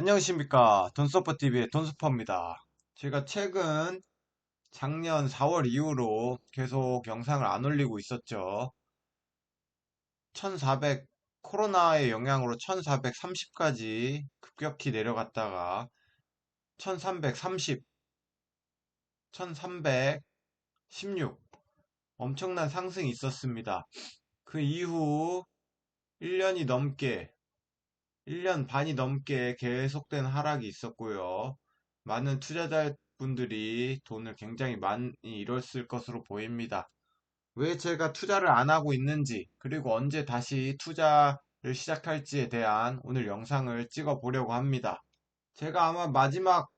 안녕하십니까. 돈서퍼TV의 돈서퍼입니다. 제가 최근 작년 4월 이후로 계속 영상을 안 올리고 있었죠. 1400, 코로나의 영향으로 1430까지 급격히 내려갔다가 1330, 1316 엄청난 상승이 있었습니다. 그 이후 1년이 넘게 1년 반이 넘게 계속된 하락이 있었고요. 많은 투자자분들이 돈을 굉장히 많이 잃었을 것으로 보입니다. 왜 제가 투자를 안 하고 있는지, 그리고 언제 다시 투자를 시작할지에 대한 오늘 영상을 찍어 보려고 합니다. 제가 아마 마지막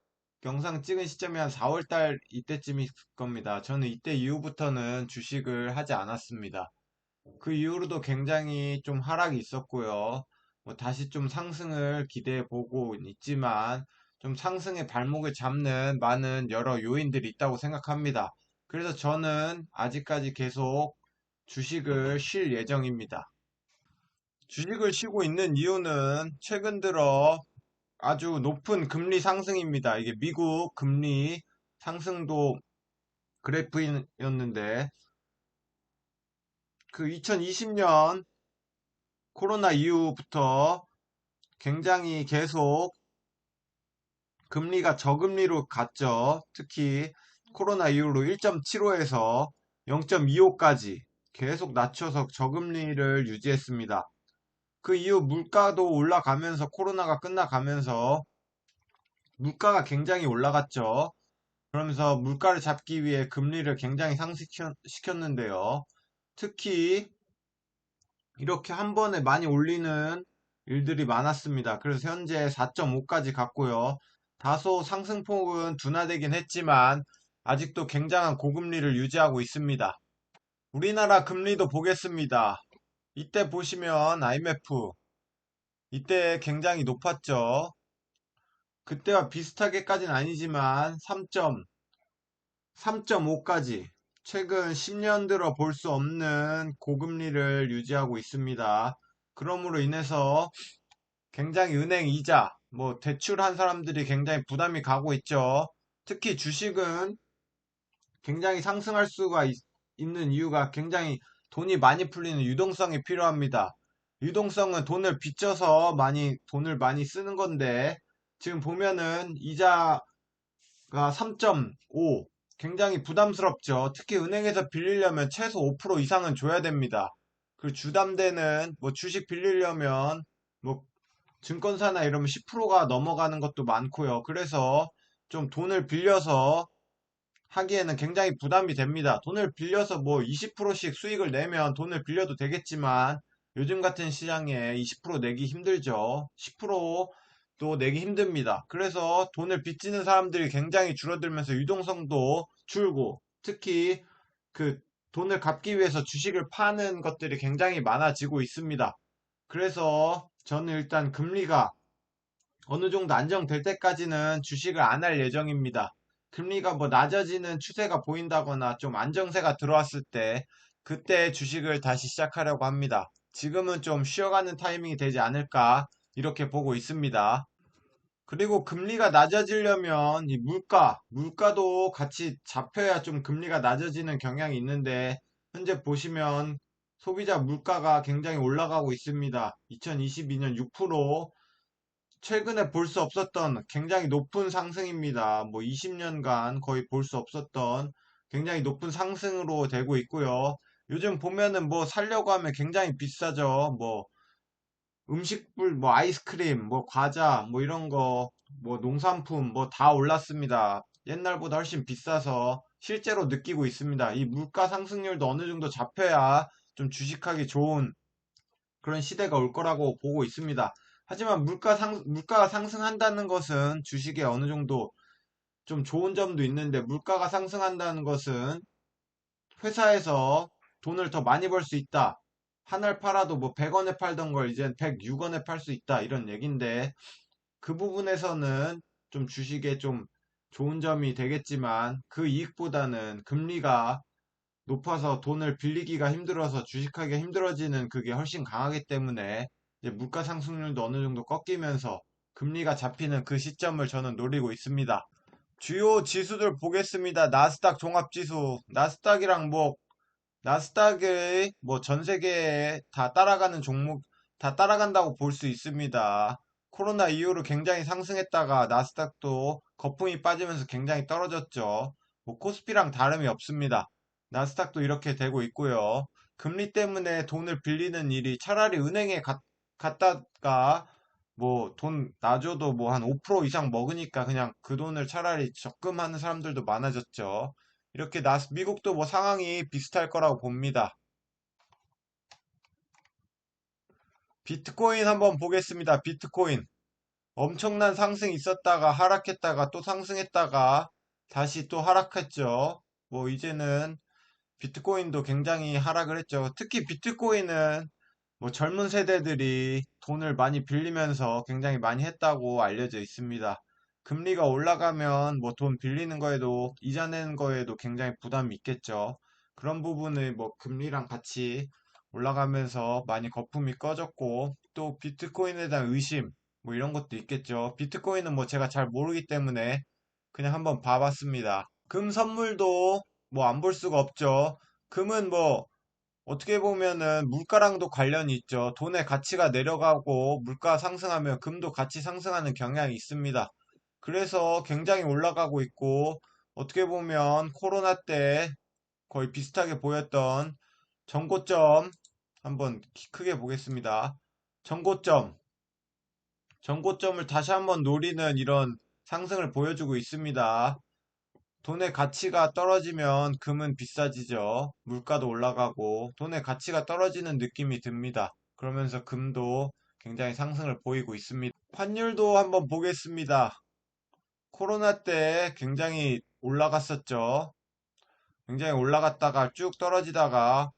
영상 찍은 시점이 한 4월달 이때쯤일 겁니다. 저는 이때 이후부터는 주식을 하지 않았습니다. 그 이후로도 굉장히 좀 하락이 있었고요. 뭐 다시 좀 상승을 기대해 보고 있지만 좀 상승의 발목을 잡는 많은 여러 요인들이 있다고 생각합니다. 그래서 저는 아직까지 계속 주식을 쉴 예정입니다. 주식을 쉬고 있는 이유는 최근 들어 아주 높은 금리 상승입니다. 이게 미국 금리 상승도 그래프였는데 그 2020년 코로나 이후부터 굉장히 계속 금리가 저금리로 갔죠. 특히 코로나 이후로 1.75에서 0.25까지 계속 낮춰서 저금리를 유지했습니다. 그 이후 물가도 올라가면서 코로나가 끝나가면서 물가가 굉장히 올라갔죠. 그러면서 물가를 잡기 위해 금리를 굉장히 상승시켰는데요. 특히 이렇게 한 번에 많이 올리는 일들이 많았습니다. 그래서 현재 4.5까지 갔고요. 다소 상승폭은 둔화되긴 했지만 아직도 굉장한 고금리를 유지하고 있습니다. 우리나라 금리도 보겠습니다. 이때 보시면 IMF 이때 굉장히 높았죠. 그때와 비슷하게까지는 아니지만 3.5까지 최근 10년 들어 볼 수 없는 고금리를 유지하고 있습니다. 그러므로 인해서 굉장히 은행 이자, 뭐 대출한 사람들이 굉장히 부담이 가고 있죠. 특히 주식은 굉장히 상승할 수가 있는 이유가 굉장히 돈이 많이 풀리는 유동성이 필요합니다. 유동성은 돈을 빚져서 돈을 많이 쓰는 건데 지금 보면은 이자가 3.5 굉장히 부담스럽죠. 특히 은행에서 빌리려면 최소 5% 이상은 줘야 됩니다. 그 주담대는 뭐 주식 빌리려면 뭐 증권사나 이러면 10%가 넘어가는 것도 많고요. 그래서 좀 돈을 빌려서 하기에는 굉장히 부담이 됩니다. 돈을 빌려서 뭐 20%씩 수익을 내면 돈을 빌려도 되겠지만 요즘 같은 시장에 20% 내기 힘들죠. 10%도 내기 힘듭니다. 그래서 돈을 빚지는 사람들이 굉장히 줄어들면서 유동성도 줄고 특히 그 돈을 갚기 위해서 주식을 파는 것들이 굉장히 많아지고 있습니다. 그래서 저는 일단 금리가 어느 정도 안정될 때까지는 주식을 안 할 예정입니다. 금리가 뭐 낮아지는 추세가 보인다거나 좀 안정세가 들어왔을 때 그때 주식을 다시 시작하려고 합니다. 지금은 좀 쉬어가는 타이밍이 되지 않을까 이렇게 보고 있습니다. 그리고 금리가 낮아지려면 이 물가도 같이 잡혀야 좀 금리가 낮아지는 경향이 있는데 현재 보시면 소비자 물가가 굉장히 올라가고 있습니다. 2022년 6%, 최근에 볼 수 없었던 굉장히 높은 상승입니다. 뭐 20년간 거의 볼 수 없었던 굉장히 높은 상승으로 되고 있고요. 요즘 보면은 뭐 살려고 하면 굉장히 비싸죠. 뭐 음식물, 뭐 아이스크림, 뭐 과자, 뭐 이런 거, 뭐 농산품, 뭐 다 올랐습니다. 옛날보다 훨씬 비싸서 실제로 느끼고 있습니다. 이 물가 상승률도 어느 정도 잡혀야 좀 주식하기 좋은 그런 시대가 올 거라고 보고 있습니다. 하지만 물가가 상승한다는 것은 주식에 어느 정도 좀 좋은 점도 있는데 물가가 상승한다는 것은 회사에서 돈을 더 많이 벌 수 있다. 한 알 팔아도 뭐 100원에 팔던 걸 이제 106원에 팔 수 있다. 이런 얘기인데 그 부분에서는 좀 주식에 좀 좋은 점이 되겠지만 그 이익보다는 금리가 높아서 돈을 빌리기가 힘들어서 주식하기가 힘들어지는 그게 훨씬 강하기 때문에 이제 물가 상승률도 어느 정도 꺾이면서 금리가 잡히는 그 시점을 저는 노리고 있습니다. 주요 지수들 보겠습니다. 나스닥 종합지수. 나스닥이 뭐 전 세계에 다 따라가는 종목, 다 따라간다고 볼 수 있습니다. 코로나 이후로 굉장히 상승했다가 나스닥도 거품이 빠지면서 굉장히 떨어졌죠. 뭐 코스피랑 다름이 없습니다. 나스닥도 이렇게 되고 있고요. 금리 때문에 돈을 빌리는 일이 차라리 은행에 갔다가 뭐 돈 놔줘도 뭐 한 5% 이상 먹으니까 그냥 그 돈을 차라리 적금하는 사람들도 많아졌죠. 이렇게 미국도 뭐 상황이 비슷할 거라고 봅니다. 비트코인 한번 보겠습니다. 비트코인. 엄청난 상승이 있었다가 하락했다가 또 상승했다가 다시 또 하락했죠. 뭐 이제는 비트코인도 굉장히 하락을 했죠. 특히 비트코인은 뭐 젊은 세대들이 돈을 많이 빌리면서 굉장히 많이 했다고 알려져 있습니다. 금리가 올라가면 뭐 돈 빌리는 거에도 이자 내는 거에도 굉장히 부담이 있겠죠. 그런 부분을 뭐 금리랑 같이 올라가면서 많이 거품이 꺼졌고 또 비트코인에 대한 의심 뭐 이런 것도 있겠죠. 비트코인은 뭐 제가 잘 모르기 때문에 그냥 한번 봐봤습니다. 금 선물도 뭐 안 볼 수가 없죠. 금은 뭐 어떻게 보면은 물가랑도 관련이 있죠. 돈의 가치가 내려가고 물가 상승하면 금도 같이 상승하는 경향이 있습니다. 그래서 굉장히 올라가고 있고 어떻게 보면 코로나 때 거의 비슷하게 보였던 전고점 한번 크게 보겠습니다. 전고점, 전고점을 다시 한번 노리는 이런 상승을 보여주고 있습니다. 돈의 가치가 떨어지면 금은 비싸지죠. 물가도 올라가고 돈의 가치가 떨어지는 느낌이 듭니다. 그러면서 금도 굉장히 상승을 보이고 있습니다. 환율도 한번 보겠습니다. 코로나 때 굉장히 올라갔었죠. 굉장히 올라갔다가 쭉 떨어지다가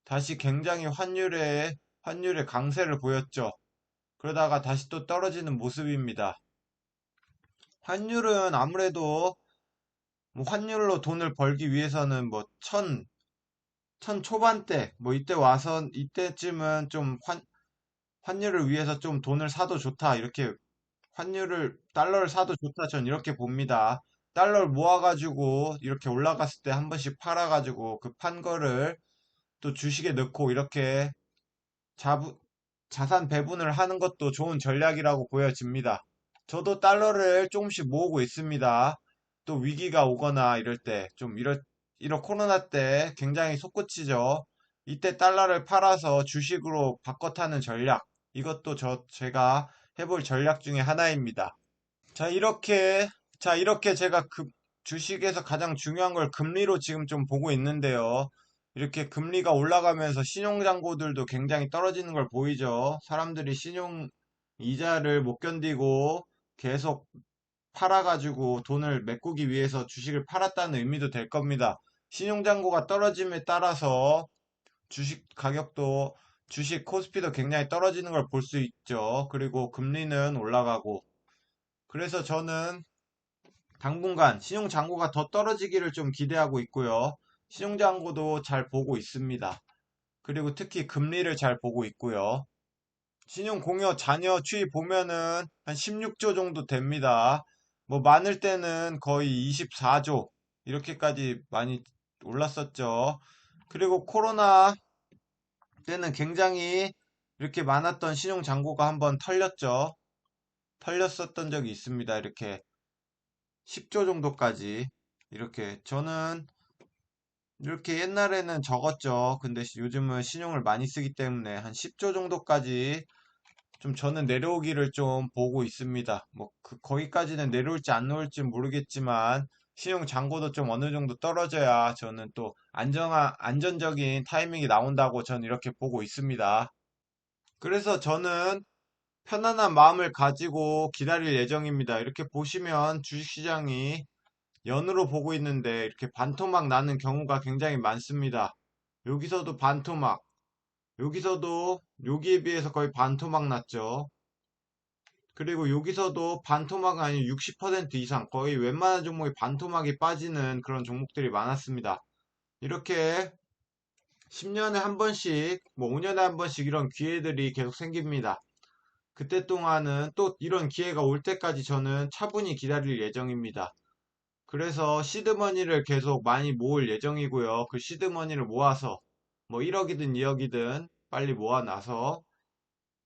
다시 굉장히 환율의 강세를 보였죠. 그러다가 다시 또 떨어지는 모습입니다. 환율은 아무래도 뭐 환율로 돈을 벌기 위해서는 뭐 천 초반대, 뭐 이때 와서, 이때쯤은 좀 환율을 위해서 좀 돈을 사도 좋다. 달러를 사도 좋다. 전 이렇게 봅니다. 달러를 모아가지고 이렇게 올라갔을 때 한 번씩 팔아가지고 그 판 거를 또 주식에 넣고 이렇게 자부, 자산 배분을 하는 것도 좋은 전략이라고 보여집니다. 저도 달러를 조금씩 모으고 있습니다. 또 위기가 오거나 이럴 때, 이런 코로나 때 굉장히 솟구치죠. 이때 달러를 팔아서 주식으로 바꿔 타는 전략. 이것도 제가 해볼 전략 중에 하나입니다. 자, 이렇게 제가 주식에서 가장 중요한 걸 금리로 지금 좀 보고 있는데요. 이렇게 금리가 올라가면서 신용잔고들도 굉장히 떨어지는 걸 보이죠. 사람들이 신용 이자를 못 견디고 계속 팔아가지고 돈을 메꾸기 위해서 주식을 팔았다는 의미도 될 겁니다. 신용잔고가 떨어짐에 따라서 주식 가격도, 주식 코스피도 굉장히 떨어지는 걸 볼 수 있죠. 그리고 금리는 올라가고. 그래서 저는 당분간 신용잔고가 더 떨어지기를 좀 기대하고 있고요. 신용잔고도 잘 보고 있습니다. 그리고 특히 금리를 잘 보고 있고요. 신용공여 잔여 추이 보면은 한 16조 정도 됩니다. 뭐 많을 때는 거의 24조 이렇게까지 많이 올랐었죠. 그리고 코로나 때는 굉장히 이렇게 많았던 신용잔고가 한번 털렸죠. 털렸었던 적이 있습니다. 이렇게 10조 정도까지 저는 이렇게 옛날에는 적었죠. 근데 요즘은 신용을 많이 쓰기 때문에 한 10조 정도까지 좀 저는 내려오기를 좀 보고 있습니다. 뭐 거기까지는 내려올지 안 내려올지 모르겠지만 신용 잔고도 좀 어느 정도 떨어져야 저는 또 안전적인 타이밍이 나온다고 저는 이렇게 보고 있습니다. 그래서 저는 편안한 마음을 가지고 기다릴 예정입니다. 이렇게 보시면 주식시장이 연으로 보고 있는데 이렇게 반토막 나는 경우가 굉장히 많습니다. 여기서도 반토막, 여기서도 여기에 비해서 거의 반토막 났죠. 그리고 여기서도 반토막 아닌 60% 이상 거의 웬만한 종목이 반토막이 빠지는 그런 종목들이 많았습니다. 이렇게 10년에 한 번씩, 뭐 5년에 한 번씩 이런 기회들이 계속 생깁니다. 그때 동안은 또 이런 기회가 올 때까지 저는 차분히 기다릴 예정입니다. 그래서 시드머니를 계속 많이 모을 예정이고요. 그 시드머니를 모아서 뭐 1억이든 2억이든 빨리 모아놔서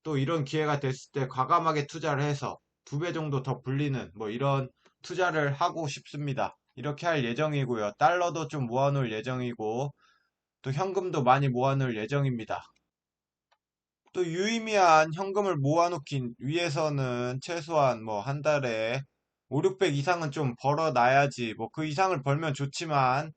또 이런 기회가 됐을 때 과감하게 투자를 해서 2배 정도 더 불리는 뭐 이런 투자를 하고 싶습니다. 이렇게 할 예정이고요. 달러도 좀 모아놓을 예정이고 또 현금도 많이 모아놓을 예정입니다. 또 유의미한 현금을 모아놓기 위해서는 최소한 뭐 한 달에 5, 600 이상은 좀 벌어놔야지 뭐 그 이상을 벌면 좋지만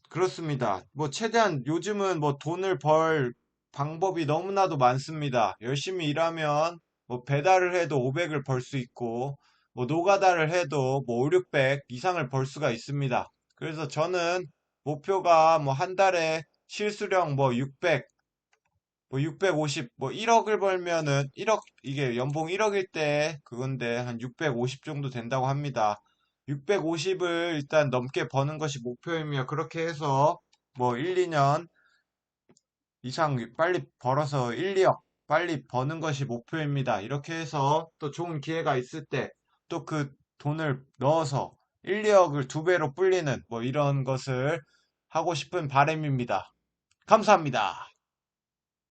그렇습니다. 뭐 최대한 요즘은 뭐 돈을 벌 방법이 너무나도 많습니다. 열심히 일하면 뭐 배달을 해도 500을 벌 수 있고 뭐 노가다를 해도 뭐 5, 600 이상을 벌 수가 있습니다. 그래서 저는 목표가 뭐 한 달에 실수령 뭐 600, 뭐 650, 뭐 1억을 벌면은 1억, 이게 연봉 1억일 때 그건데 한 650 정도 된다고 합니다. 650을 일단 넘게 버는 것이 목표이며 그렇게 해서 뭐 1, 2년 이상 빨리 벌어서 1, 2억 빨리 버는 것이 목표입니다. 이렇게 해서 또 좋은 기회가 있을 때 또 그 돈을 넣어서 1, 2억을 2배로 불리는 뭐 이런 것을 하고 싶은 바람입니다. 감사합니다.